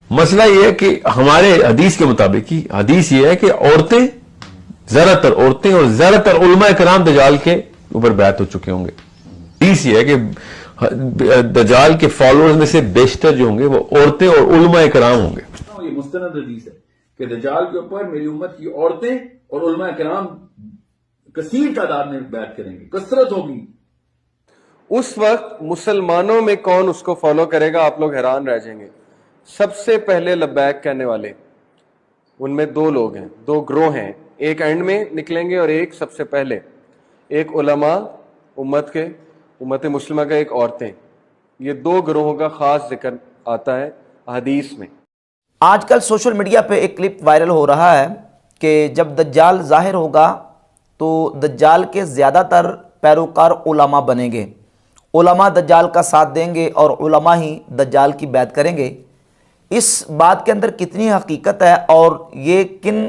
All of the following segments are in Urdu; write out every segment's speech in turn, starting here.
مسئلہ یہ ہے کہ ہمارے حدیث کے مطابق ہی حدیث یہ ہے کہ عورتیں زیادہ تر علماء کرام دجال کے اوپر بیعت ہو چکے ہوں گے. حدیث یہ ہے کہ دجال کے فالوورز میں سے بیشتر جو ہوں گے وہ عورتیں اور علماء کرام ہوں گے. یہ مستند حدیث ہے کہ دجال کے اوپر میری امت کی عورتیں اور علماء کرام کثیر تعداد میں بیعت کریں گے، کثرت ہوگی. اس وقت مسلمانوں میں کون اس کو فالو کرے گا؟ آپ لوگ حیران رہ جائیں گے. سب سے پہلے لبیک کہنے والے ان میں دو لوگ ہیں، دو گروہ ہیں، ایک اینڈ میں نکلیں گے اور ایک سب سے پہلے. ایک علماء امت مسلمہ کا، ایک عورتیں. یہ دو گروہوں کا خاص ذکر آتا ہے حدیث میں. آج کل سوشل میڈیا پہ ایک کلپ وائرل ہو رہا ہے کہ جب دجال ظاہر ہوگا تو دجال کے زیادہ تر پیروکار علماء بنیں گے، علماء دجال کا ساتھ دیں گے اور علماء ہی دجال کی بیعت کریں گے. اس بات کے اندر کتنی حقیقت ہے اور یہ کن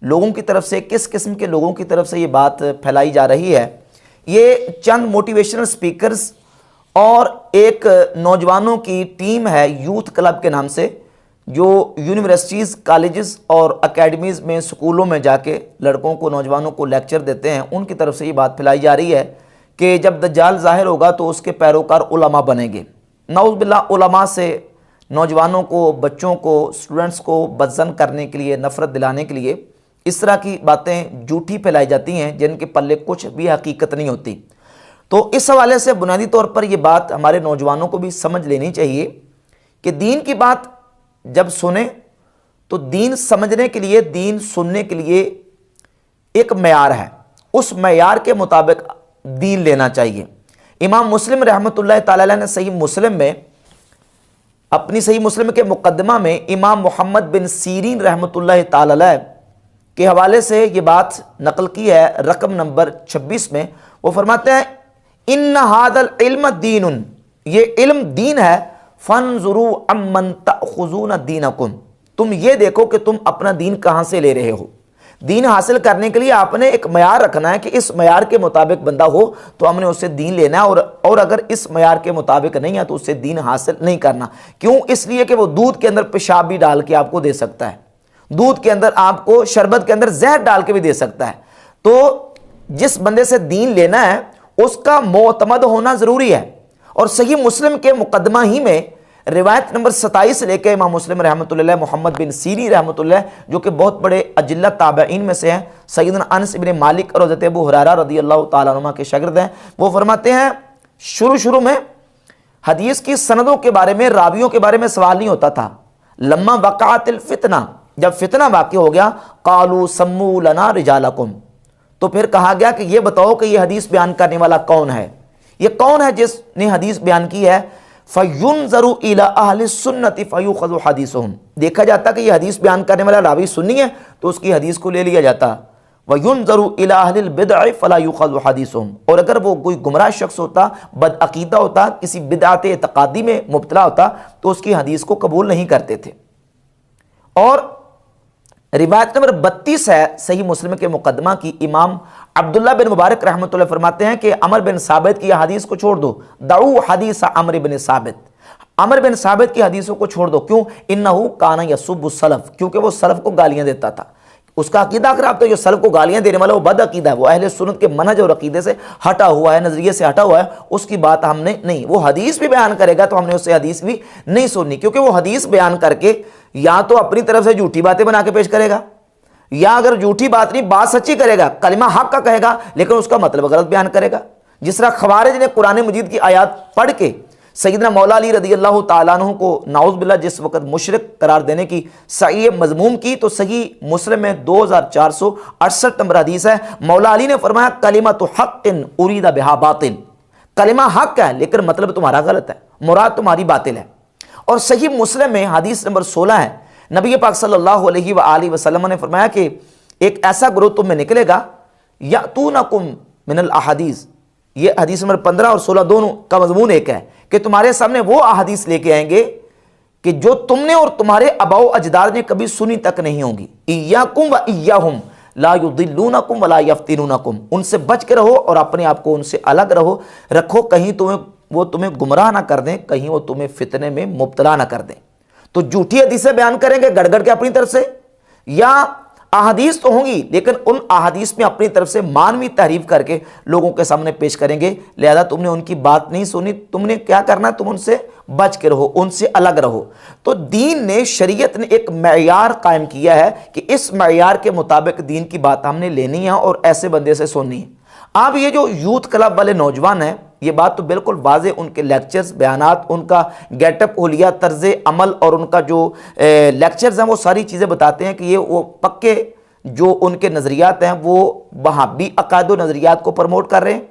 لوگوں کی طرف سے، کس قسم کے لوگوں کی طرف سے یہ بات پھیلائی جا رہی ہے؟ یہ چند موٹیویشنل سپیکرز اور ایک نوجوانوں کی ٹیم ہے یوتھ کلب کے نام سے، جو یونیورسٹیز، کالجز اور اکیڈمیز میں، سکولوں میں جا کے لڑکوں کو، نوجوانوں کو لیکچر دیتے ہیں. ان کی طرف سے یہ بات پھیلائی جا رہی ہے کہ جب دجال ظاہر ہوگا تو اس کے پیروکار علماء بنیں گے. نعوذ باللہ، علماء سے نوجوانوں کو، بچوں کو، سٹوڈنٹس کو بدظن کرنے کے لیے، نفرت دلانے کے لیے اس طرح کی باتیں جھوٹی پھیلائی جاتی ہیں جن کے پلے کچھ بھی حقیقت نہیں ہوتی. تو اس حوالے سے بنیادی طور پر یہ بات ہمارے نوجوانوں کو بھی سمجھ لینی چاہیے کہ دین کی بات جب سنیں تو دین سمجھنے کے لیے، دین سننے کے لیے ایک معیار ہے، اس معیار کے مطابق دین لینا چاہیے. امام مسلم رحمۃ اللہ تعالی علیہ نے صحیح مسلم میں، اپنی صحیح مسلم کے مقدمہ میں امام محمد بن سیرین رحمۃ اللہ تعالی علیہ کے حوالے سے یہ بات نقل کی ہے، رقم نمبر 26 میں. وہ فرماتے ہیں ان ھذا العلم دین، یہ علم دین ہے. فانظروا عمن تأخذون دینکم، تم یہ دیکھو کہ تم اپنا دین کہاں سے لے رہے ہو. دین حاصل کرنے کے لیے آپ نے ایک معیار رکھنا ہے کہ اس معیار کے مطابق بندہ ہو تو ہم نے اسے دین لینا ہے، اور اگر اس معیار کے مطابق نہیں ہے تو اسے دین حاصل نہیں کرنا. کیوں؟ اس لیے کہ وہ دودھ کے اندر پیشاب بھی ڈال کے آپ کو دے سکتا ہے، دودھ کے اندر آپ کو، شربت کے اندر زہر ڈال کے بھی دے سکتا ہے. تو جس بندے سے دین لینا ہے اس کا معتمد ہونا ضروری ہے. اور صحیح مسلم کے مقدمہ ہی میں روایت نمبر 27 لے کے امام مسلم رحمۃ اللہ، محمد بن سیری رحمۃ اللہ جو کہ بہت بڑے اجلہ تابعین میں سے ہیں، سیدنا انس ابن مالک اور حضرت ابو ہریرہ رضی اللہ تعالیٰ عنہ کے شاگرد ہیں. وہ فرماتے ہیں شروع میں حدیث کی سندوں کے بارے میں، راویوں کے بارے میں سوال نہیں ہوتا تھا. لما وقعت الفتنہ، جب فتنہ واقع ہو گیا، قالوا سموا لنا رجالکم، تو پھر کہا گیا کہ یہ بتاؤ کہ یہ حدیث بیان کرنے والا کون ہے، یہ کون ہے جس نے حدیث بیان کی ہے. فَيُنظَرُ إِلَىٰ أَهْلِ السُّنَّةِ فَيُؤْخَذُ حَدِيثُهُمْ، دیکھا جاتا کہ یہ حدیث بیان کرنے والا راوی سنی ہے تو اس کی حدیث کو لے لیا جاتا. وَيُنظَرُ إِلَىٰ أَهْلِ الْبِدْعِ فَلَا يُؤْخَذُ حَدِيثُهُمْ، اور اگر وہ کوئی گمراہ شخص ہوتا، بد عقیدہ ہوتا، کسی بدعت اعتقادی میں مبتلا ہوتا تو اس کی حدیث کو قبول نہیں کرتے تھے. اور روایت نمبر 32 ہے صحیح مسلم کے مقدمہ کی، امام عبداللہ بن مبارک رحمۃ اللہ فرماتے ہیں کہ عمر بن ثابت کی حدیث کو چھوڑ دو، دعو حدیث عمر بن ثابت، عمر بن ثابت کی حدیثوں کو چھوڑ دو. کیوں؟ انہو کان یسب السلف، کیونکہ وہ سلف کو گالیاں دیتا تھا. اس کا عقیدہ خراب، تو جو سلف کو گالیاں دینے والا وہ بد عقیدہ ہے، وہ اہل سنت کے منہج اور عقیدے سے ہٹا ہوا ہے، نظریے سے ہٹا ہوا ہے، اس کی بات ہم نے نہیں. وہ حدیث بھی بیان کرے گا تو ہم نے اس سے حدیث بھی نہیں سننی، کیونکہ وہ حدیث بیان کر کے یا تو اپنی طرف سے جھوٹی باتیں بنا کے پیش کرے گا، یا اگر جھوٹی بات نہیں، بات سچی کرے گا، کلمہ حق کا کہے گا لیکن اس کا مطلب غلط بیان کرے گا. جس طرح خوارج نے قرآن مجید کی آیات پڑھ کے سیدنا مولا علی رضی اللہ تعالیٰ عنہ کو نعوذ باللہ جس وقت مشرک قرار دینے کی صحیح مضموم کی، تو صحیح مسلم میں 2468 نمبر حدیث ہے، مولا علی نے فرمایا کلمۃ حق ارید بہا باطل، کلمہ حق ہے لیکن مطلب تمہارا غلط ہے، مراد تمہاری باطل ہے. اور صحیح مسلم میں حدیث نمبر 16 ہے، نبی پاک صلی اللہ علیہ وآلہ وسلم نے فرمایا کہ ایک ایسا گروہ تم میں نکلے گا، یأتونکم من الاحادیث، یہ حدیث نمبر 15 اور 16 دونوں کا مضمون ایک ہے کہ تمہارے سامنے وہ احادیث لے کے آئیں گے کہ جو تم نے اور تمہارے آباء و اجداد نے کبھی سنی تک نہیں ہوں گی. ایاکم و ایاہم لا یضلونکم ولا یفتنونکم، ان سے بچ کے رہو اور اپنے آپ کو ان سے الگ رکھو، کہیں وہ تمہیں گمراہ نہ کر دیں، کہیں وہ تمہیں فتنے میں مبتلا نہ کر دیں. تو جھوٹی حدیثیں بیان کریں گے گڑ گڑ کے اپنی طرف سے، یا احادیث تو ہوں گی لیکن ان احادیث میں اپنی طرف سے مانوی تحریف کر کے لوگوں کے سامنے پیش کریں گے. لہذا تم نے ان کی بات نہیں سنی، تم نے کیا کرنا ہے، تم ان سے بچ کے رہو، ان سے الگ رہو. تو دین نے، شریعت نے ایک معیار قائم کیا ہے کہ اس معیار کے مطابق دین کی بات ہم نے لینی ہے اور ایسے بندے سے سننی ہے. اب یہ جو یوتھ کلب والے نوجوان ہیں، یہ بات تو بالکل واضح، ان کے لیکچرز، بیانات، ان کا گیٹ اپ حلیہ، طرز عمل اور ان کا جو لیکچرز ہیں وہ ساری چیزیں بتاتے ہیں کہ یہ وہ پکے جو ان کے نظریات ہیں وہ وہابی عقائد و نظریات کو پروموٹ کر رہے ہیں،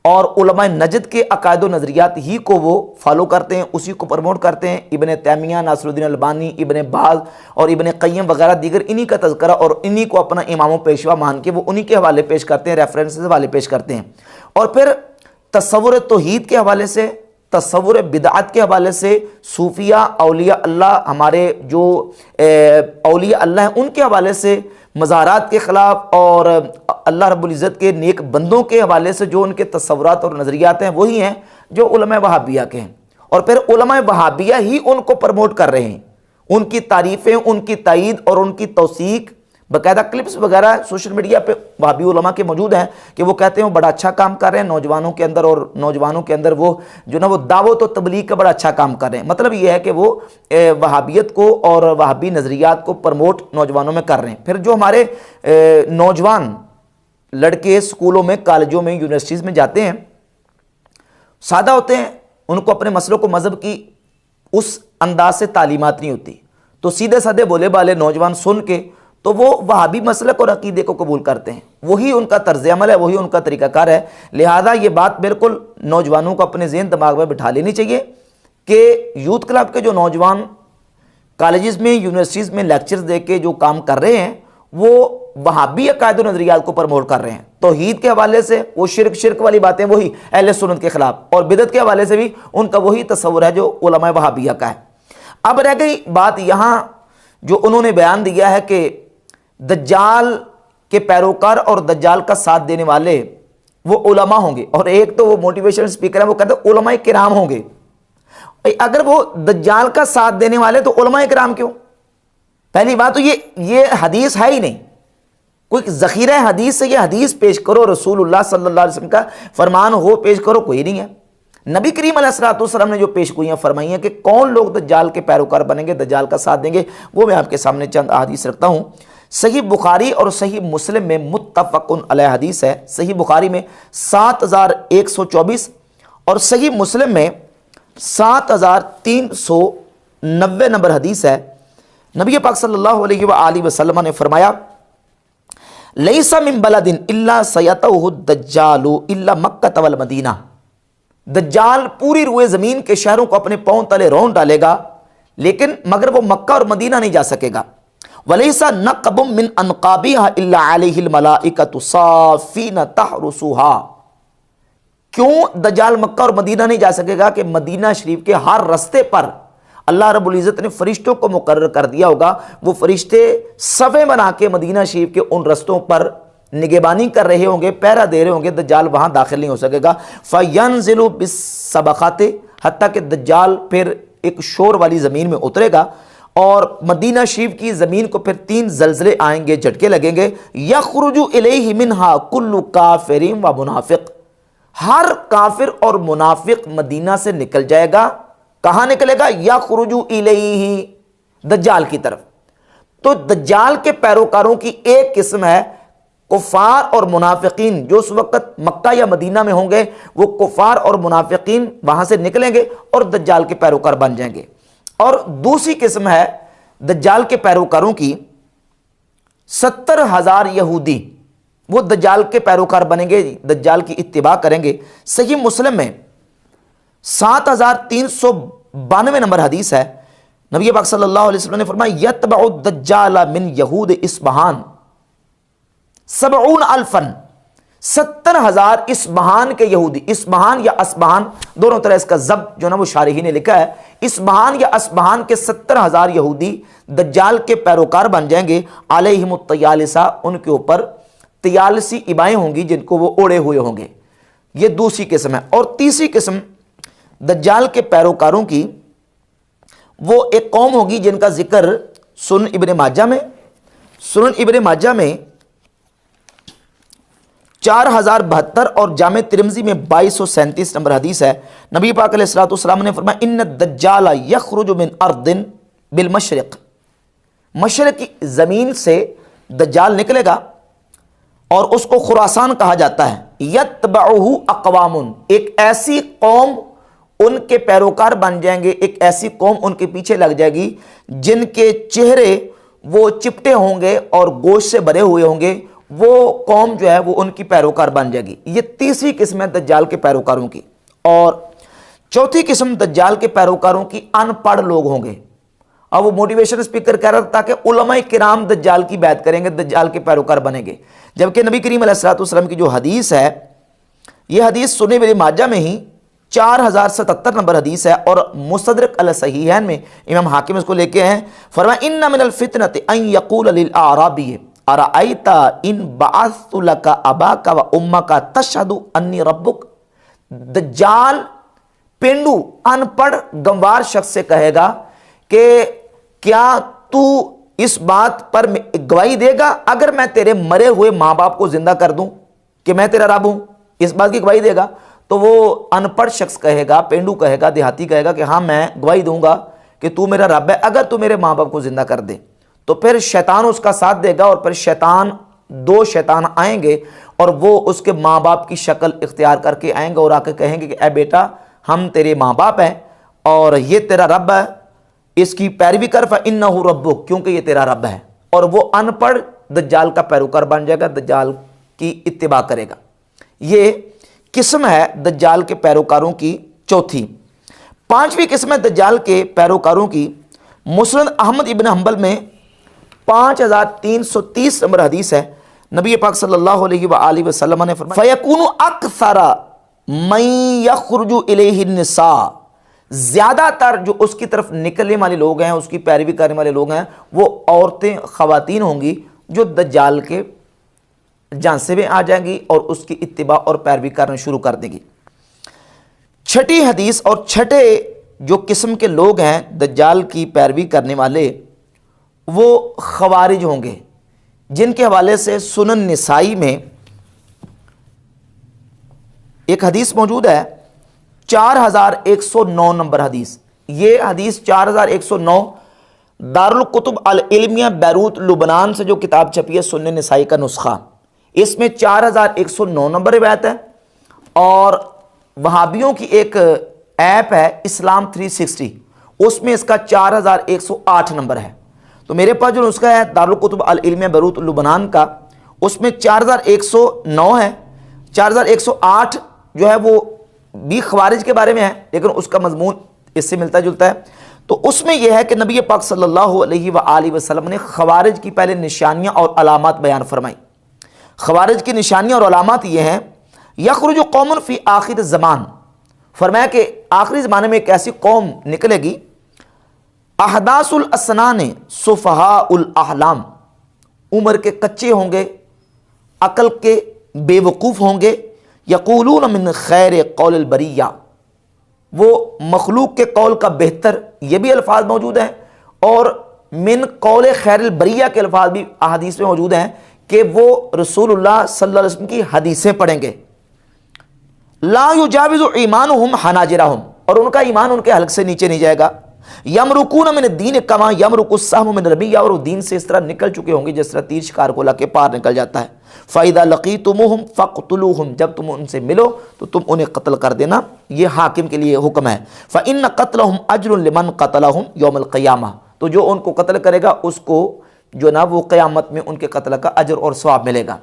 اور علماء نجد کے عقائد و نظریات ہی کو وہ فالو کرتے ہیں، اسی کو پروموٹ کرتے ہیں. ابن تیمیہ، ناصر الدین البانی، ابن باز اور ابن قیم وغیرہ دیگر انہی کا تذکرہ اور انہی کو اپنا امام و پیشوا مان کے وہ انہی کے حوالے پیش کرتے ہیں، ریفرنسز حوالے پیش کرتے ہیں. اور پھر تصور توحید کے حوالے سے، تصور بدعت کے حوالے سے، صوفیہ، اولیاء اللہ، ہمارے جو اولیاء اللہ ہیں ان کے حوالے سے، مزارات کے خلاف اور اللہ رب العزت کے نیک بندوں کے حوالے سے جو ان کے تصورات اور نظریات ہیں وہی ہیں جو علماء وہابیہ کے ہیں. اور پھر علماء وہابیہ ہی ان کو پروموٹ کر رہے ہیں، ان کی تعریفیں، ان کی تائید اور ان کی توثیق، باقاعدہ کلپس وغیرہ سوشل میڈیا پہ وہابی علماء کے موجود ہیں کہ وہ کہتے ہیں وہ بڑا اچھا کام کر رہے ہیں نوجوانوں کے اندر، اور نوجوانوں کے اندر وہ جو نا وہ دعوت و تبلیغ کا بڑا اچھا کام کر رہے ہیں. مطلب یہ ہے کہ وہ وہابیت کو اور وہابی نظریات کو پروموٹ نوجوانوں میں کر رہے ہیں. پھر جو ہمارے نوجوان لڑکے اسکولوں میں، کالجوں میں، یونیورسٹیز میں جاتے ہیں، سادہ ہوتے ہیں، ان کو اپنے مسئلوں کو مذہب کی اس انداز سے تعلیمات نہیں ہوتی، تو سیدھے سادھے بولے بالے نوجوان سن کے تو وہ وہابی مسلک اور عقیدے کو قبول کرتے ہیں. وہی ان کا طرز عمل ہے، وہی ان کا طریقہ کار ہے. لہذا یہ بات بالکل نوجوانوں کو اپنے ذہن دماغ میں بٹھا لینی چاہیے کہ یوتھ کلب کے جو نوجوان کالجز میں، یونیورسٹیز میں لیکچرز دے کے جو کام کر رہے ہیں وہ وہابی عقائد و نظریات کو پروموٹ کر رہے ہیں. توحید کے حوالے سے وہ شرک والی باتیں وہی اہل سنت کے خلاف، اور بدعت کے حوالے سے بھی ان کا وہی تصور ہے جو علماء وہابیہ کا ہے. اب رہ گئی بات یہاں جو انہوں نے بیان دیا ہے کہ دجال کے پیروکار اور دجال کا ساتھ دینے والے وہ علماء ہوں گے، اور ایک تو وہ موٹیویشن سپیکر ہے وہ کہتے ہیں علماء کرام ہوں گے. اگر وہ دجال کا ساتھ دینے والے تو علماء کرام کیوں؟ پہلی بات تو یہ حدیث ہے ہی نہیں. کوئی ذخیرہ حدیث سے یہ حدیث پیش کرو، رسول اللہ صلی اللہ علیہ وسلم کا فرمان ہو پیش کرو، کوئی نہیں ہے. نبی کریم علیہ الصلوۃ والسلام نے جو پیش گوئیاں فرمائی ہیں کہ کون لوگ دجال کے پیروکار بنیں گے، دجال کا ساتھ دیں گے، وہ میں آپ کے سامنے چند احادیث رکھتا ہوں. صحیح بخاری اور صحیح مسلم میں متفق علیہ حدیث ہے. صحیح بخاری میں 7124 اور صحیح مسلم میں 7390 نمبر حدیث ہے. نبی پاک صلی اللہ علیہ وآلہ وسلم نے فرمایا لیس من بلد الا سیتہ الدجال الا مکہ والمدینہ. دجال پوری روئے زمین کے شہروں کو اپنے پاؤں تلے رون ڈالے گا لیکن مگر وہ مکہ اور مدینہ نہیں جا سکے گا. وَلَيْسَ نَقَبٌ مِّنْ أَنْقَابِهَا إِلَّا عَلَيْهِ الْمَلَائِكَةُ صَافِينَ تَحْرُسُهَا. کیوں دجال مکہ اور مدینہ نہیں جا سکے گا؟ کہ مدینہ شریف کے ہر رستے پر اللہ رب العزت نے فرشتوں کو مقرر کر دیا ہوگا، وہ فرشتے صفیں بنا کے مدینہ شریف کے ان رستوں پر نگہبانی کر رہے ہوں گے، پہرا دے رہے ہوں گے، دجال وہاں داخل نہیں ہو سکے گا. فَيَنزِلُ بِالسَّبَخَاتِ، حتیٰ کہ دجال پھر ایک شور والی زمین میں اترے گا، اور مدینہ شریف کی زمین کو پھر 3 زلزلے آئیں گے، جھٹکے لگیں گے. یخرج الیہ منہا کل کافر و منافق، ہر کافر اور منافق مدینہ سے نکل جائے گا. کہاں نکلے گا؟ یخرج الیہ، دجال کی طرف. تو دجال کے پیروکاروں کی ایک قسم ہے کفار اور منافقین جو اس وقت مکہ یا مدینہ میں ہوں گے، وہ کفار اور منافقین وہاں سے نکلیں گے اور دجال کے پیروکار بن جائیں گے. اور دوسری قسم ہے دجال کے پیروکاروں کی 70,000 یہودی، وہ دجال کے پیروکار بنیں گے، دجال کی اتباع کریں گے. صحیح مسلم میں 7392 نمبر حدیث ہے. نبی پاک صلی اللہ علیہ وسلم نے فرمایا یتبع الدجال من یہود اصبہان 70,000، 70,000 اصبہان کے یہودی. اصبہان یا اسبہان دونوں طرح اس کا ضبط جو نا وہ شارحین نے لکھا ہے. اصبہان یا اسبہان کے 70,000 یہودی دجال کے پیروکار بن جائیں گے. علیہم الطیالسہ، ان کے اوپر تیالسی ابائیں ہوں گی جن کو وہ اوڑے ہوئے ہوں گے. یہ دوسری قسم ہے. اور تیسری قسم دجال کے پیروکاروں کی وہ ایک قوم ہوگی جن کا ذکر سنن ابن ماجہ میں 4072 اور جامع ترمذی میں 2237 نمبر حدیث ہے. نبی پاک علیہ الصلوۃ والسلام نے فرمایا ان الدجال یخرج من ارض بالمشرق، مشرق کی زمین سے دجال نکلے گا اور اس کو خراسان کہا جاتا ہے. یتبعہ اقوام، ایک ایسی قوم ان کے پیروکار بن جائیں گے، ایک ایسی قوم ان کے پیچھے لگ جائے گی جن کے چہرے وہ چپٹے ہوں گے اور گوشت سے بھرے ہوئے ہوں گے. وہ قوم جو ہے وہ ان کی پیروکار بن جائے گی. یہ تیسری قسم ہے دجال کے پیروکاروں کی. اور چوتھی قسم دجال کے پیروکاروں کی ان پڑھ لوگ ہوں گے. اب وہ موٹیویشن اسپیکر کہہ رہا تھا کہ علماء کرام دجال کی بیعت کریں گے، دجال کے پیروکار بنیں گے، جبکہ نبی کریم علیہ الصلوۃ والسلام کی جو حدیث ہے یہ حدیث سنن ابن ماجہ میں ہی 4077 نمبر حدیث ہے اور مستدرک علی صحیحین میں امام حاکم اس کو لے کے ہیں. فرمایا ان من الفتنۃ ان یقول للاعرابی ارأیت ان بعثت لک اباک و امک تشہد انی ربک. دجال پینڈو ان پڑھ گنوار شخص سے کہے گا کہ کیا تو اس بات پر گواہی دے گا اگر میں تیرے مرے ہوئے ماں باپ کو زندہ کر دوں کہ میں تیرا رب ہوں، اس بات کی گواہی دے گا؟ تو وہ ان پڑھ شخص کہے گا، پینڈو کہے گا، دیہاتی کہے گا کہ ہاں میں گواہی دوں گا کہ تو میرا رب ہے اگر تو میرے ماں باپ کو زندہ کر دے. تو پھر شیطان اس کا ساتھ دے گا اور پھر دو شیطان آئیں گے اور وہ اس کے ماں باپ کی شکل اختیار کر کے آئیں گے اور آ کے کہیں گے کہ اے بیٹا ہم تیرے ماں باپ ہیں اور یہ تیرا رب ہے، اس کی پیروی کر فإنہ ربک، کیونکہ یہ تیرا رب ہے. اور وہ ان پڑھ دجال کا پیروکار بن جائے گا، دجال کی اتباع کرے گا. یہ قسم ہے دجال کے پیروکاروں کی چوتھی. پانچویں قسم ہے دجال کے پیروکاروں کی. مسند احمد ابن حنبل میں 5330 نمبر حدیث ہے. نبی پاک صلی اللہ علیہ وآلہ وسلم نے فرمایا فَيَكُونُ أَكْثَرَ مَنْ يَخْرُجُ إِلَيْهِ النِّسَاء، زیادہ تر جو اس کی طرف نکلنے والے لوگ ہیں، اس کی پیروی کرنے والے لوگ ہیں، وہ عورتیں، خواتین ہوں گی جو دجال کے جانسے میں آ جائیں گی اور اس کی اتباع اور پیروی کرنا شروع کر دیں گی. چھٹی حدیث اور چھٹے جو قسم کے لوگ ہیں دجال کی پیروی کرنے والے وہ خوارج ہوں گے، جن کے حوالے سے سنن نسائی میں ایک حدیث موجود ہے 4109 نمبر حدیث. یہ حدیث 4109 دارالکتب العلمیہ بیروت لبنان سے جو کتاب چھپی ہے سنن نسائی کا نسخہ، اس میں 4109 نمبر روایت ہے. اور وہابیوں کی ایک ایپ ہے اسلام 360، اس میں اس کا 4108 نمبر ہے. تو میرے پاس جو نسخہ ہے دارالکتب العلمیہ بیروت لبنان کا، اس میں 4109 ہے. 4108 جو ہے وہ بھی خوارج کے بارے میں ہے لیکن اس کا مضمون اس سے ملتا جلتا ہے. تو اس میں یہ ہے کہ نبی پاک صلی اللہ علیہ وآلہ وسلم نے خوارج کی پہلے نشانیاں اور علامات بیان فرمائی. خوارج کی نشانیاں اور علامات یہ ہیں یخرج قوم فی آخر الزمان، فرمایا کہ آخری زمانے میں ایک ایسی قوم نکلے گی احداث الاسنان سفہاء الاحلام، عمر کے کچے ہوں گے، عقل کے بے وقوف ہوں گے. یقولون من خیر قول البریہ، وہ مخلوق کے قول کا بہتر، یہ بھی الفاظ موجود ہیں، اور من قول خیر البریہ کے الفاظ بھی احادیث میں موجود ہیں کہ وہ رسول اللہ صلی اللہ علیہ وسلم کی حدیثیں پڑھیں گے. لا یجاوز ایمانہم حناجرہم، اور ان کا ایمان ان کے حلق سے نیچے نہیں جائے گا. یمرکون من الدین کما یمرک السہم من الرمیہ، اور وہ دین سے اس طرح نکل چکے ہوں گے جس طرح تیر شکار کو لا کے پار نکل جاتا ہے. فَإِذَا لَقِيتُمُوهُمْ فَاقْتُلُوهُمْ، جب تم ان سے ملو تو تم انہیں قتل کر دینا. یہ حاکم کے لیے حکم ہے. فَإِنَّ قَتْلَهُمْ أَجْرٌ لِمَنْ قَتَلَهُمْ يَوْمَ الْقِيَامَةِ، تو جو ان کو قتل کرے گا اس کو جو نا وہ قیامت میں ان کے قتل کا اجر اور ثواب ملے گا.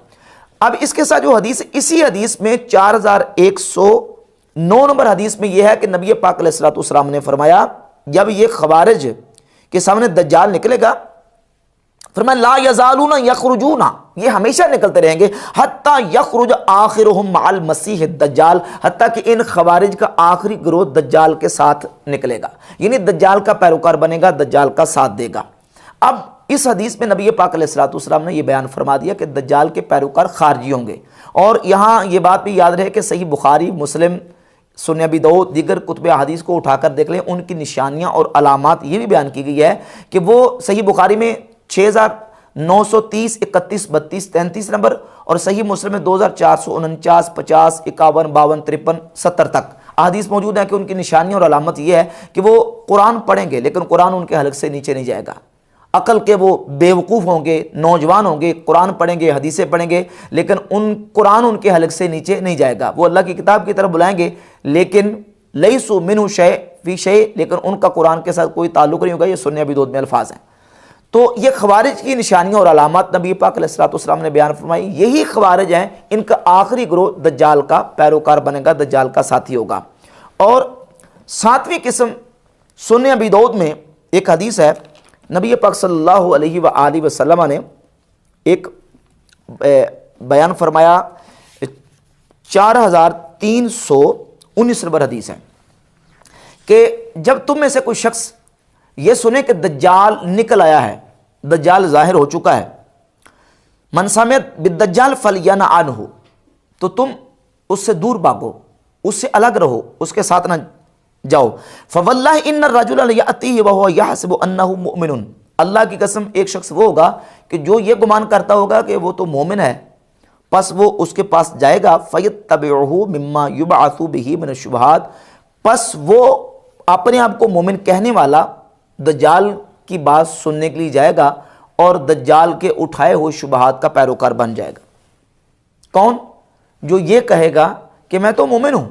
اب اس کے ساتھ جو حدیث، اسی حدیث میں 4109 نمبر حدیث میں یہ ہے کہ نبی پاک علیہ الصلوۃ والسلام نے فرمایا جب یہ خوارج کے سامنے دجال نکلے گا، فرمایا لا یزالون یخرجون، یہ ہمیشہ نکلتے رہیں گے حتی یخرج آخرہم مع المسیح الدجال، حتیٰ کہ ان خوارج کا آخری گروہ دجال کے ساتھ نکلے گا، یعنی دجال کا پیروکار بنے گا، دجال کا ساتھ دے گا. اب اس حدیث میں نبی پاک علیہ الصلوۃ والسلام نے یہ بیان فرما دیا کہ دجال کے پیروکار خارجی ہوں گے. اور یہاں یہ بات بھی یاد رہے کہ صحیح بخاری، مسلم، سنن ابی داؤد دیگر کتب حدیث کو اٹھا کر دیکھ لیں، ان کی نشانیاں اور علامات یہ بھی بیان کی گئی ہے کہ وہ صحیح بخاری میں 6930 31 32 33 نمبر اور صحیح مسلم میں 2449 50 51 52 53 70 تک احادیث موجود ہیں کہ ان کی نشانی اور علامت یہ ہے کہ وہ قرآن پڑھیں گے لیکن قرآن ان کے حلق سے نیچے نہیں جائے گا، عقل کے وہ بیوقوف ہوں گے، نوجوان ہوں گے، قرآن پڑھیں گے، حدیثیں پڑھیں گے لیکن قرآن ان کے حلق سے نیچے نہیں جائے گا، وہ اللہ کی کتاب کی طرف بلائیں گے لیکن لیسوا منہ شیء فی شیء، لیکن ان کا قرآن کے ساتھ کوئی تعلق نہیں ہوگا۔ یہ سنن ابی داؤد میں الفاظ ہیں۔ تو یہ خوارج کی نشانیاں اور علامات نبی پاک علیہ الصلوۃ والسلام نے بیان فرمائی، یہی خوارج ہیں، ان کا آخری گروہ دجال کا پیروکار بنے گا، دجال کا ساتھی ہوگا۔ اور ساتویں قسم سنن ابی داؤد میں ایک حدیث ہے، نبی پاک صلی اللہ علیہ وآلہ وسلم نے ایک بیان فرمایا، 4319 نمبر حدیث ہے کہ جب تم میں سے کوئی شخص یہ سنے کہ دجال نکل آیا ہے، دجال ظاہر ہو چکا ہے، من سمعت بالدجال فلینہ عنہ، تو تم اس سے دور بھاگو، اس سے الگ رہو، اس کے ساتھ نہ جاؤ۔ فواللہ ان الرجل یأتیہ وہو یحسب انہ مؤمن، اللہ کی قسم ایک شخص وہ ہوگا کہ جو یہ گمان کرتا ہوگا کہ وہ تو مومن ہے، پس وہ اس کے پاس جائے گا، فیتبعہ مما یبعث بہ من الشبہات، پس وہ اپنے آپ کو مومن کہنے والا دجال کی بات سننے کے لیے جائے گا اور دجال کے اٹھائے ہوئے شبہات کا پیروکار بن جائے گا۔ کون؟ جو یہ کہے گا کہ میں تو مومن ہوں،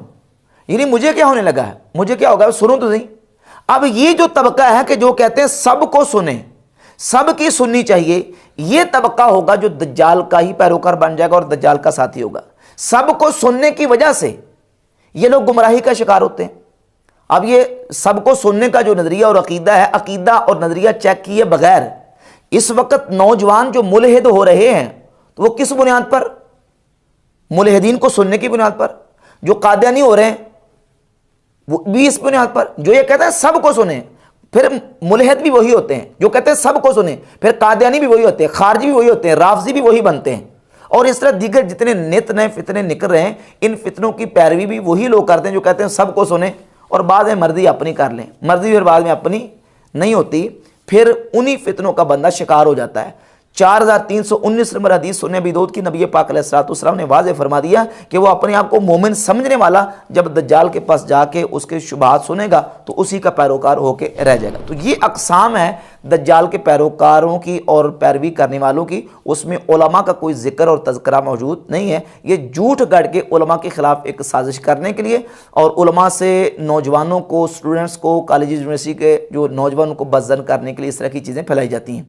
یعنی مجھے کیا ہونے لگا ہے، مجھے کیا ہوگا، سنوں تو صحیح۔ اب یہ جو طبقہ ہے کہ جو کہتے ہیں سب کو سنیں، سب کی سننی چاہیے، یہ طبقہ ہوگا جو دجال کا ہی پیروکار بن جائے گا اور دجال کا ساتھی ہوگا۔ سب کو سننے کی وجہ سے یہ لوگ گمراہی کا شکار ہوتے ہیں۔ اب یہ سب کو سننے کا جو نظریہ اور عقیدہ ہے، عقیدہ اور نظریہ چیک کیے بغیر اس وقت نوجوان جو ملحد ہو رہے ہیں تو وہ کس بنیاد پر؟ ملحدین کو سننے کی بنیاد پر۔ جو قادیانی ہو رہے ہیں وہ بھی اس بنیاد پر، جو یہ کہتا ہے سب کو سنیں، پھر ملحد بھی وہی ہوتے ہیں جو کہتے ہیں سب کو سنیں، پھر قادیانی بھی وہی ہوتے ہیں، خارجی بھی وہی ہوتے ہیں، رافضی بھی وہی بنتے ہیں، اور اس طرح دیگر جتنے نت نئے فتنے نکل رہے ہیں، ان فتنوں کی پیروی بھی وہی لوگ کرتے ہیں جو کہتے ہیں سب کو سنیں، اور بعد میں مرضی اپنی کر لیں، مرضی پھر بعد میں اپنی نہیں ہوتی، پھر انہی فتنوں کا بندہ شکار ہو جاتا ہے۔ 4319 نمبر حدیث سنن ابی داؤد کی نبی پاک علیہ الصلوۃ والسلام نے واضح فرما دیا کہ وہ اپنے آپ کو مومن سمجھنے والا جب دجال کے پاس جا کے اس کے شبہات سنے گا تو اسی کا پیروکار ہو کے رہ جائے گا۔ تو یہ اقسام ہے دجال کے پیروکاروں کی اور پیروی کرنے والوں کی، اس میں علماء کا کوئی ذکر اور تذکرہ موجود نہیں ہے۔ یہ جھوٹ گڑھ کے علماء کے خلاف ایک سازش کرنے کے لیے اور علماء سے نوجوانوں کو، اسٹوڈنٹس کو، کالج یونیورسٹی کے جو نوجوانوں کو بدظن کرنے کے لیے اس طرح کی چیزیں پھیلائی جاتی ہیں۔